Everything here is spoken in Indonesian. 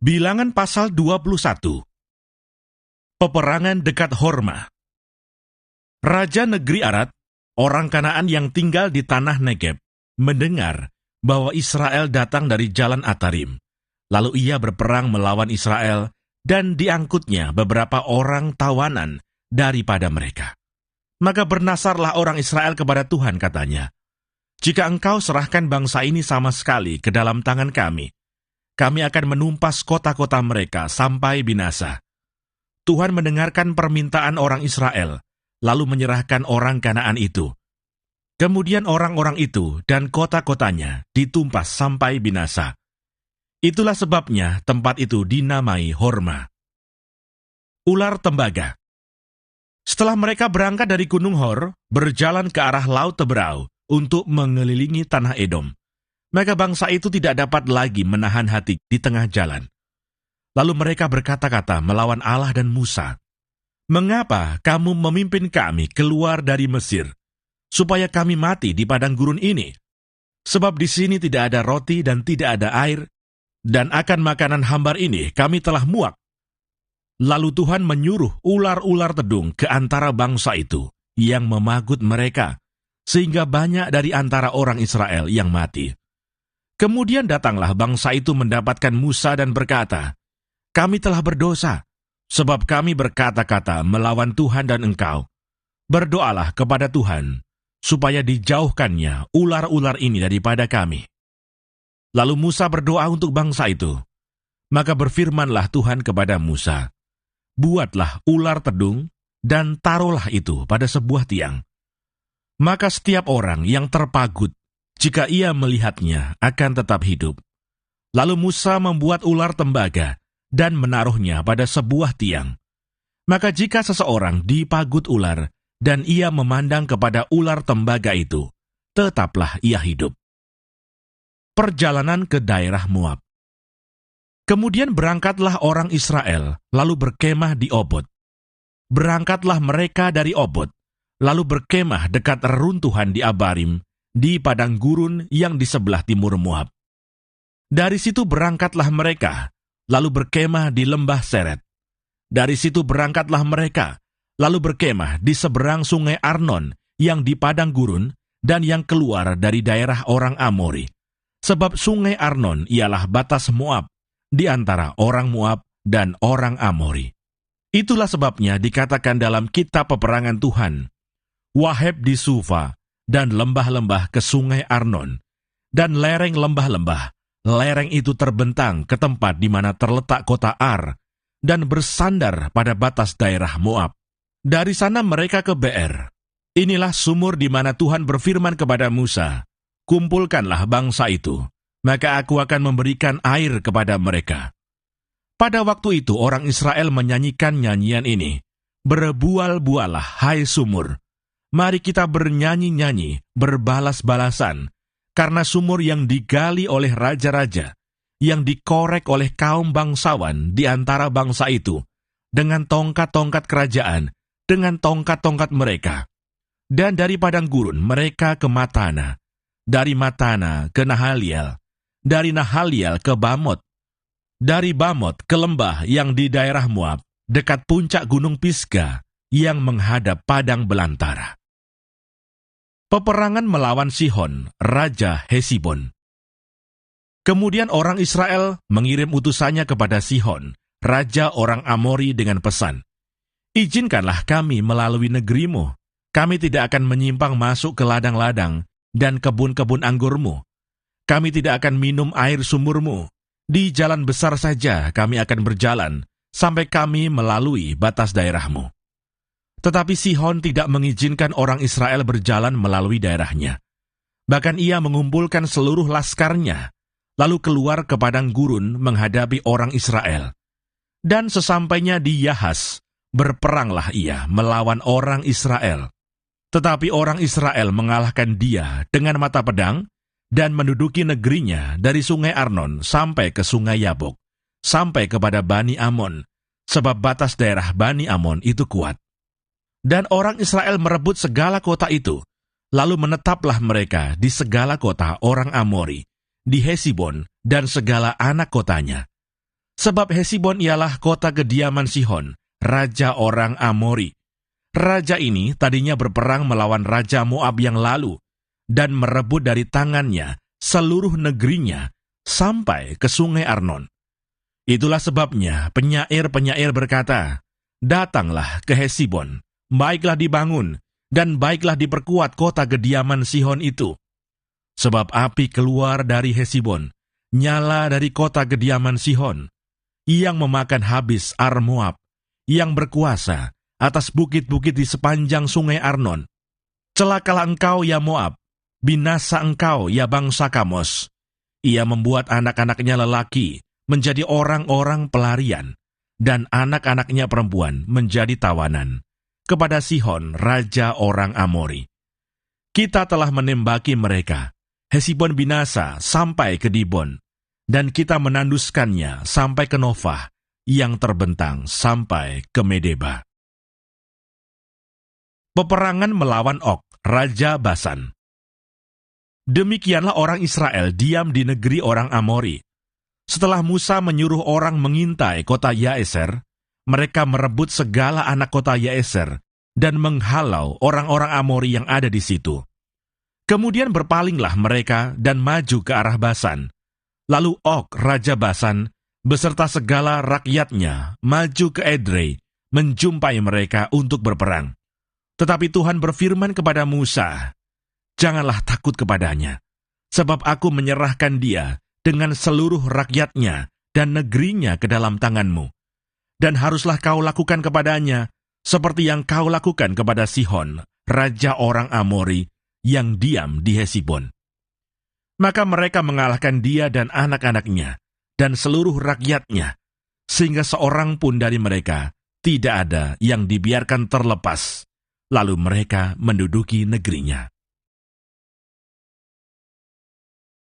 Bilangan pasal 21. Peperangan dekat Horma. Raja negeri Arad, orang Kanaan yang tinggal di tanah Negeb, mendengar bahwa Israel datang dari jalan Atarim. Lalu ia berperang melawan Israel dan diangkutnya beberapa orang tawanan daripada mereka. Maka bernasarlah orang Israel kepada Tuhan, katanya, "Jika engkau serahkan bangsa ini sama sekali ke dalam tangan kami akan menumpas kota-kota mereka sampai binasa." Tuhan mendengarkan permintaan orang Israel, lalu menyerahkan orang Kanaan itu. Kemudian orang-orang itu dan kota-kotanya ditumpas sampai binasa. Itulah sebabnya tempat itu dinamai Horma. Ular tembaga. Setelah mereka berangkat dari Gunung Hor, berjalan ke arah Laut Teberau untuk mengelilingi tanah Edom, maka bangsa itu tidak dapat lagi menahan hati di tengah jalan. Lalu mereka berkata-kata melawan Allah dan Musa, "Mengapa kamu memimpin kami keluar dari Mesir, supaya kami mati di padang gurun ini? Sebab di sini tidak ada roti dan tidak ada air, dan akan makanan hambar ini kami telah muak." Lalu Tuhan menyuruh ular-ular tedung ke antara bangsa itu, yang memagut mereka, sehingga banyak dari antara orang Israel yang mati. Kemudian datanglah bangsa itu mendapatkan Musa dan berkata, "Kami telah berdosa, sebab kami berkata-kata melawan Tuhan dan engkau. Berdoalah kepada Tuhan, supaya dijauhkannya ular-ular ini daripada kami." Lalu Musa berdoa untuk bangsa itu. Maka berfirmanlah Tuhan kepada Musa, "Buatlah ular tedung, dan taruhlah itu pada sebuah tiang. Maka setiap orang yang terpagut, jika ia melihatnya, akan tetap hidup." Lalu Musa membuat ular tembaga, dan menaruhnya pada sebuah tiang. Maka jika seseorang dipagut ular, dan ia memandang kepada ular tembaga itu, tetaplah ia hidup. Perjalanan ke daerah Moab. Kemudian berangkatlah orang Israel, lalu berkemah di Obot. Berangkatlah mereka dari Obot, lalu berkemah dekat reruntuhan di Abarim, di padang gurun yang di sebelah timur Moab. Dari situ berangkatlah mereka, lalu berkemah di lembah Seret. Dari situ berangkatlah mereka, lalu berkemah di seberang sungai Arnon yang di padang gurun dan yang keluar dari daerah orang Amori. Sebab sungai Arnon ialah batas Moab, di antara orang Moab dan orang Amori. Itulah sebabnya dikatakan dalam kitab peperangan Tuhan, "Waheb di Sufa dan lembah-lembah ke sungai Arnon, dan lereng lembah-lembah, lereng itu terbentang ke tempat di mana terletak kota Ar, dan bersandar pada batas daerah Moab. Dari sana mereka ke Beer. Inilah sumur di mana Tuhan berfirman kepada Musa, 'Kumpulkanlah bangsa itu, maka aku akan memberikan air kepada mereka.' Pada waktu itu orang Israel menyanyikan nyanyian ini, 'Berbual-bualah, hai sumur. Mari kita bernyanyi-nyanyi, berbalas-balasan, karena sumur yang digali oleh raja-raja, yang dikorek oleh kaum bangsawan di antara bangsa itu, dengan tongkat-tongkat kerajaan, dengan tongkat-tongkat mereka. Dan dari padang gurun mereka ke Matana, dari Matana ke Nahaliel, dari Nahaliel ke Bamot, dari Bamot ke lembah yang di daerah Moab, dekat puncak gunung Pisga, yang menghadap padang belantara." Peperangan melawan Sihon, Raja Hesibon. Kemudian orang Israel mengirim utusannya kepada Sihon, Raja orang Amori dengan pesan, "Izinkanlah kami melalui negerimu. Kami tidak akan menyimpang masuk ke ladang-ladang dan kebun-kebun anggurmu. Kami tidak akan minum air sumurmu. Di jalan besar saja kami akan berjalan, sampai kami melalui batas daerahmu." Tetapi Sihon tidak mengizinkan orang Israel berjalan melalui daerahnya. Bahkan ia mengumpulkan seluruh laskarnya, lalu keluar ke padang gurun menghadapi orang Israel. Dan sesampainya di Yahas, berperanglah ia melawan orang Israel. Tetapi orang Israel mengalahkan dia dengan mata pedang, dan menduduki negerinya dari sungai Arnon sampai ke sungai Yabok, sampai kepada Bani Amon, sebab batas daerah Bani Amon itu kuat. Dan orang Israel merebut segala kota itu, lalu menetaplah mereka di segala kota orang Amori, di Hesibon dan segala anak kotanya. Sebab Hesibon ialah kota kediaman Sihon, raja orang Amori. Raja ini tadinya berperang melawan raja Moab yang lalu, dan merebut dari tangannya seluruh negerinya sampai ke sungai Arnon. Itulah sebabnya penyair-penyair berkata, "Datanglah ke Hesibon, baiklah dibangun, dan baiklah diperkuat kota kediaman Sihon itu. Sebab api keluar dari Hesibon, nyala dari kota kediaman Sihon, yang memakan habis Ar Moab, yang berkuasa atas bukit-bukit di sepanjang sungai Arnon. Celakalah engkau, ya Moab, binasa engkau, ya bangsa Kamos. Ia membuat anak-anaknya lelaki menjadi orang-orang pelarian, dan anak-anaknya perempuan menjadi tawanan, kepada Sihon, raja orang Amori. Kita telah menembaki mereka, Hesibon binasa sampai ke Dibon, dan kita menanduskannya sampai ke Nofah, yang terbentang sampai ke Medeba." Peperangan melawan Og, raja Basan. Demikianlah orang Israel diam di negeri orang Amori. Setelah Musa menyuruh orang mengintai kota Yaeser, mereka merebut segala anak kota Yaeser dan menghalau orang-orang Amori yang ada di situ. Kemudian berpalinglah mereka dan maju ke arah Basan. Lalu Og, raja Basan, beserta segala rakyatnya maju ke Edrei, menjumpai mereka untuk berperang. Tetapi Tuhan berfirman kepada Musa, "Janganlah takut kepadanya, sebab aku menyerahkan dia dengan seluruh rakyatnya dan negerinya ke dalam tanganmu. Dan haruslah kau lakukan kepadanya seperti yang kau lakukan kepada Sihon, raja orang Amori, yang diam di Hesibon." Maka mereka mengalahkan dia dan anak-anaknya, dan seluruh rakyatnya, sehingga seorang pun dari mereka tidak ada yang dibiarkan terlepas. Lalu mereka menduduki negerinya.